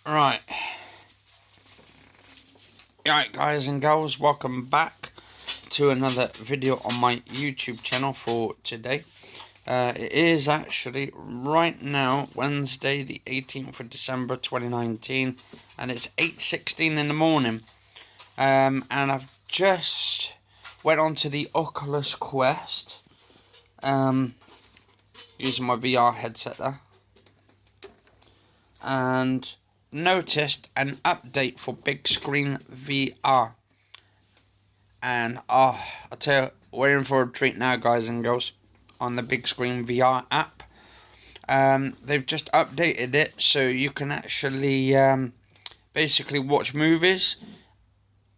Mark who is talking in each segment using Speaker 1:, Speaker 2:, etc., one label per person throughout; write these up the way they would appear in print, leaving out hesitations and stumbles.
Speaker 1: Right. Right, guys and girls, welcome back to another video on my YouTube channel for today. It is actually right now Wednesday the 18th of December 2019, and it's 8:16 in the morning. And I've just went on to the Oculus Quest using my VR headset there, and noticed an update for Bigscreen VR. And I tell you, we're in for a treat now, guys and girls, on the Bigscreen VR app. They've just updated it so you can actually basically watch movies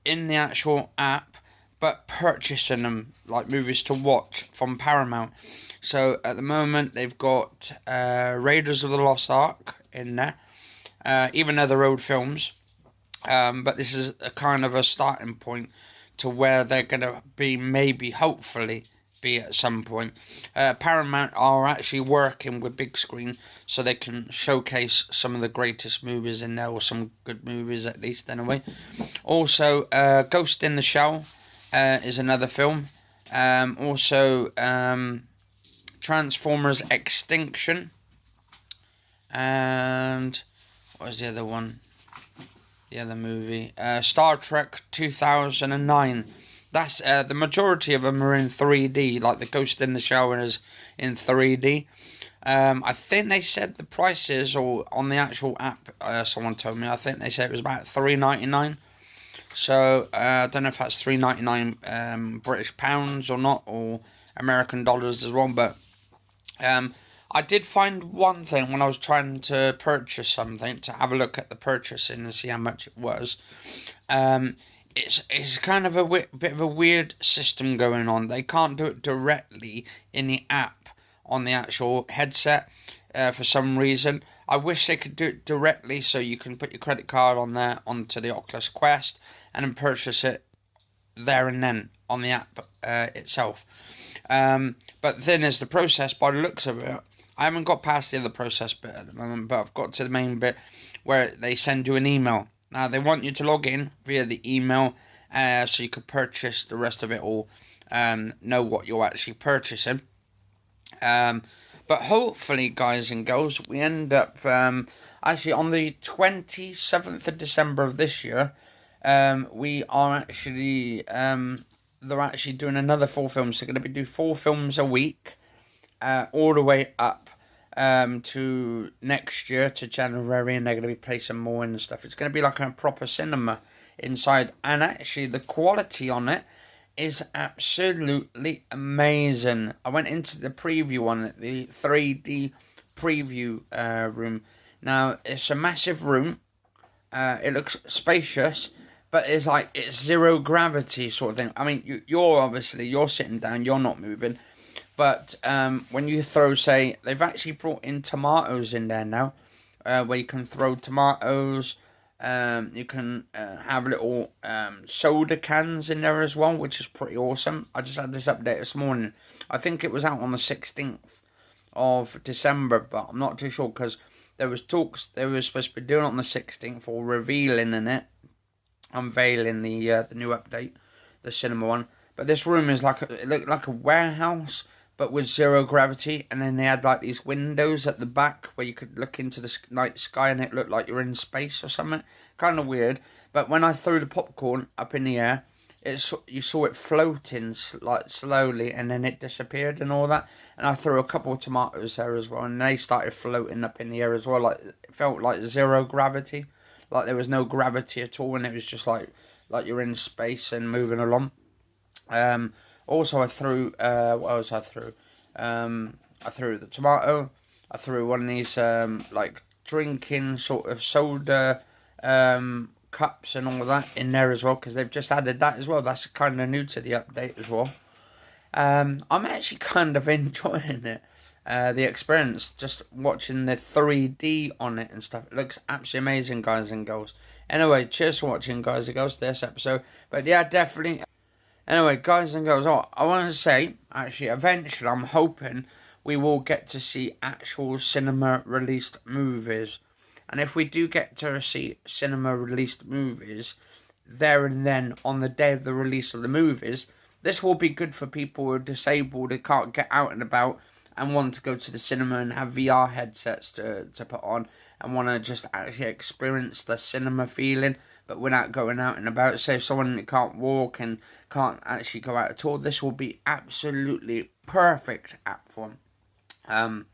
Speaker 1: in the actual app, but purchasing them, like movies to watch from Paramount. So at the moment they've got Raiders of the Lost Ark in there, even though they're old films. But this is a kind of a starting point to where they're going to be, maybe, hopefully, be at some point. Paramount are actually working with Bigscreen so they can showcase some of the greatest movies in there, or some good movies at least, anyway. Also, Ghost in the Shell is another film. Also, Transformers Extinction. And what was the other one? The other movie, Star Trek 2009. That's the majority of them are in 3D, like the Ghost in the Shower is in 3D. I think they said the prices, or on the actual app, someone told me, I think they said it was about $3.99. So I don't know if that's $3.99 British pounds or not, or American dollars as well. But I did find one thing when I was trying to purchase something, to have a look at the purchasing and see how much it was. It's kind of a bit of a weird system going on. They can't do it directly in the app on the actual headset for some reason. I wish they could do it directly, so you can put your credit card on there onto the Oculus Quest and then purchase it there and then on the app itself. But then there's the process, by the looks of it. I haven't got past the other process bit at the moment, but I've got to the main bit where they send you an email. Now, they want you to log in via the email so you could purchase the rest of it, or know what you're actually purchasing. But hopefully, guys and girls, we end up actually on the 27th of December of this year. We are actually they're actually doing another 4 films. They're going to be doing 4 films a week, all the way up to next year, to January, and they're going to be placing more in and stuff. It's going to be like a proper cinema inside, and actually the quality on it is absolutely amazing. I went into the preview on it, the 3D preview room. Now, it's a massive room. It looks spacious, but it's zero gravity sort of thing. I mean, you're sitting down, you're not moving. But when you throw, say, they've actually brought in tomatoes in there now, where you can throw tomatoes. You can have little soda cans in there as well, which is pretty awesome. I just had this update this morning. I think it was out on the 16th of December, but I'm not too sure, because there was talks they were supposed to be doing it on the 16th, or revealing in it, unveiling the new update, the cinema one. But this room is it looked like a warehouse, but with zero gravity, and then they had like these windows at the back where you could look into the night sky, and it looked like you're in space or something. Kind of weird. But when I threw the popcorn up in the air, you saw it floating like slowly, and then it disappeared and all that. And I threw a couple of tomatoes there as well, and they started floating up in the air as well. Like, it felt like zero gravity, like there was no gravity at all, and it was just like you're in space and moving along. Also, I threw, what else I threw? I threw the tomato. I threw one of these, like, drinking sort of soda cups and all of that in there as well, because they've just added that as well. That's kind of new to the update as well. I'm actually kind of enjoying it, the experience, just watching the 3D on it and stuff. It looks absolutely amazing, guys and girls. Anyway, cheers for watching, guys and girls, this episode. But yeah, definitely. Anyway, guys and girls, I want to say, actually, eventually, I'm hoping we will get to see actual cinema-released movies. And if we do get to see cinema released movies there and then on the day of the release of the movies, this will be good for people who are disabled, who can't get out and about, and want to go to the cinema and have VR headsets to put on, and want to just actually experience the cinema feeling, but without going out and about. Say if someone can't walk and can't actually go out at all, this will be absolutely perfect app for them.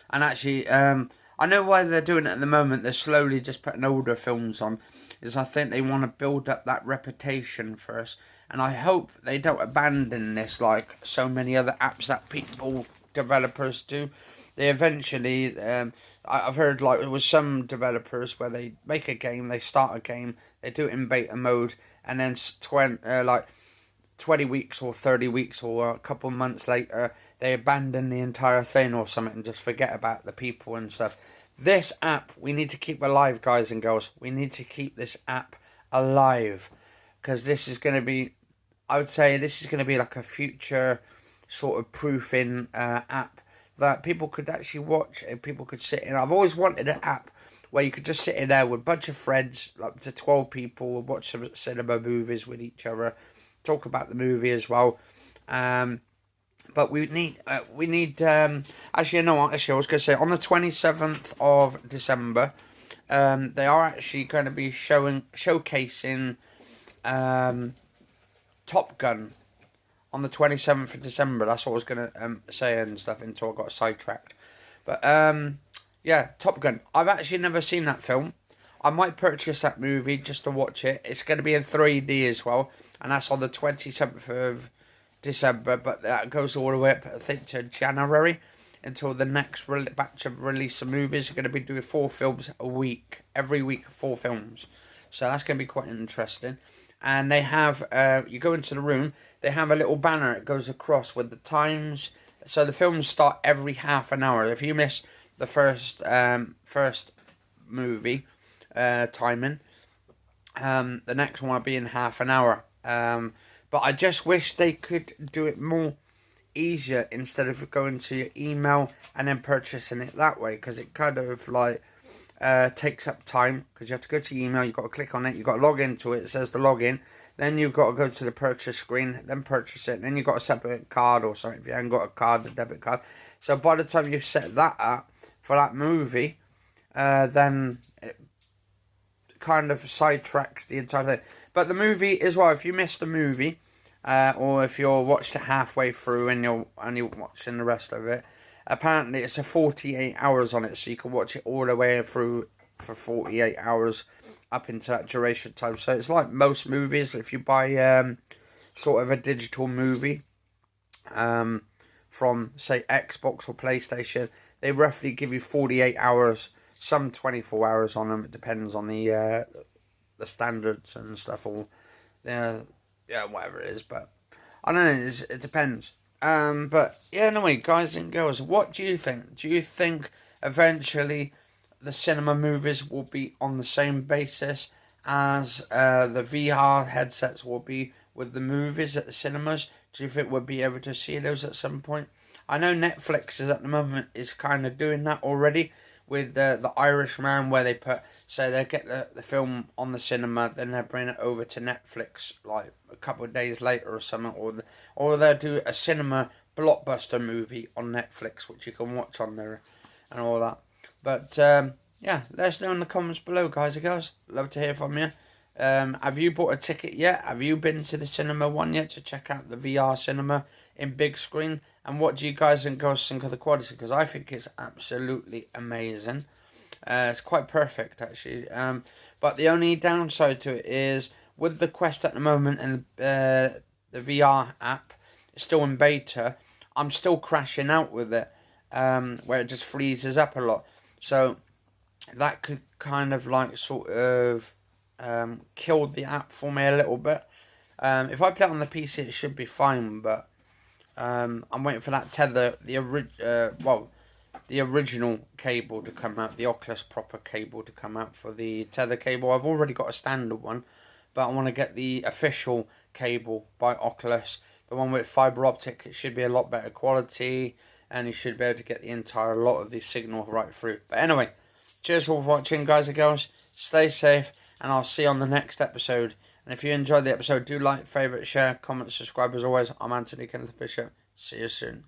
Speaker 1: And actually, I know why they're doing it at the moment. They're slowly just putting older films on, is I think they want to build up that reputation first. And I hope they don't abandon this like so many other apps that people, developers do. They eventually, I've heard like with some developers where they make a game, they start a game, they do it in beta mode, and then 20 weeks or 30 weeks or a couple months later, they abandon the entire thing or something and just forget about the people and stuff. This app, we need to keep alive, guys and girls. We need to keep this app alive, because this is going to be, I would say, this is going to be like a future sort of proofing app that people could actually watch and people could sit in. I've always wanted an app where you could just sit in there with a bunch of friends, up to 12 people, watch some cinema movies with each other, talk about the movie as well. But we need, actually, you know what, actually, I was going to say, on the 27th of December, they are actually going to be showcasing Top Gun on the 27th of December. That's what I was going to say and stuff until I got sidetracked. But, yeah, Top Gun. I've actually never seen that film. I might purchase that movie just to watch it. It's going to be in 3D as well, and that's on the 27th of December, but that goes all the way up, I think, to January, until the next batch of release of movies. Are going to be doing 4 films a week, every week 4 films, so that's going to be quite interesting. And they have, you go into the room, they have a little banner, it goes across with the times, so the films start every half an hour. If you miss the first movie timing, the next one will be in half an hour. But I just wish they could do it more easier instead of going to your email and then purchasing it that way, because it kind of like takes up time, because you have to go to your email, you've got to click on it, you've got to log into it, it says the login, then you've got to go to the purchase screen, then purchase it, and then you've got a separate card or something if you haven't got a card, a debit card. So by the time you've set that up for that movie, then it kind of sidetracks the entire thing. But the movie as well, if you miss the movie, or if you're watched it halfway through and you're only watching the rest of it, apparently it's a 48 hours on it, so you can watch it all the way through for 48 hours up into that duration time. So it's like most movies, if you buy sort of a digital movie from, say, Xbox or PlayStation, they roughly give you 48 hours, some 24 hours on them. It depends on the standards and stuff, or yeah, whatever it is. But I don't know, it depends. But yeah, anyway, guys and girls, what do you think? Do you think eventually the cinema movies will be on the same basis as the VR headsets will be with the movies at the cinemas? Do you think we'll be able to see those at some point? I know Netflix is at the moment is kind of doing that already with the Irishman, where they they get the film on the cinema, then they bring it over to Netflix like a couple of days later or something, or they'll do a cinema blockbuster movie on Netflix, which you can watch on there and all that. But yeah, let us know in the comments below, guys and girls. Love to hear from you. Have you bought a ticket yet? Have you been to the cinema one yet to check out the VR cinema in big screen? And what do you guys and girls think of the quality? Because I think it's absolutely amazing. It's quite perfect, actually. But the only downside to it is, with the Quest at the moment and the VR app, it's still in beta, I'm still crashing out with it, where it just freezes up a lot. So that could kind of like sort of kill the app for me a little bit. If I play it on the PC, it should be fine, but I'm waiting for that tether, the original cable to come out, the Oculus proper cable to come out for the tether cable. I've already got a standard one, but I want to get the official cable by Oculus, the one with fibre optic. It should be a lot better quality, and you should be able to get the entire lot of the signal right through. But anyway, Cheers for watching, guys and girls. Stay safe, and I'll see you on the next episode. And if you enjoyed the episode, do like, favourite, share, comment, subscribe. As always, I'm Anthony Kenneth Bishop. See you soon.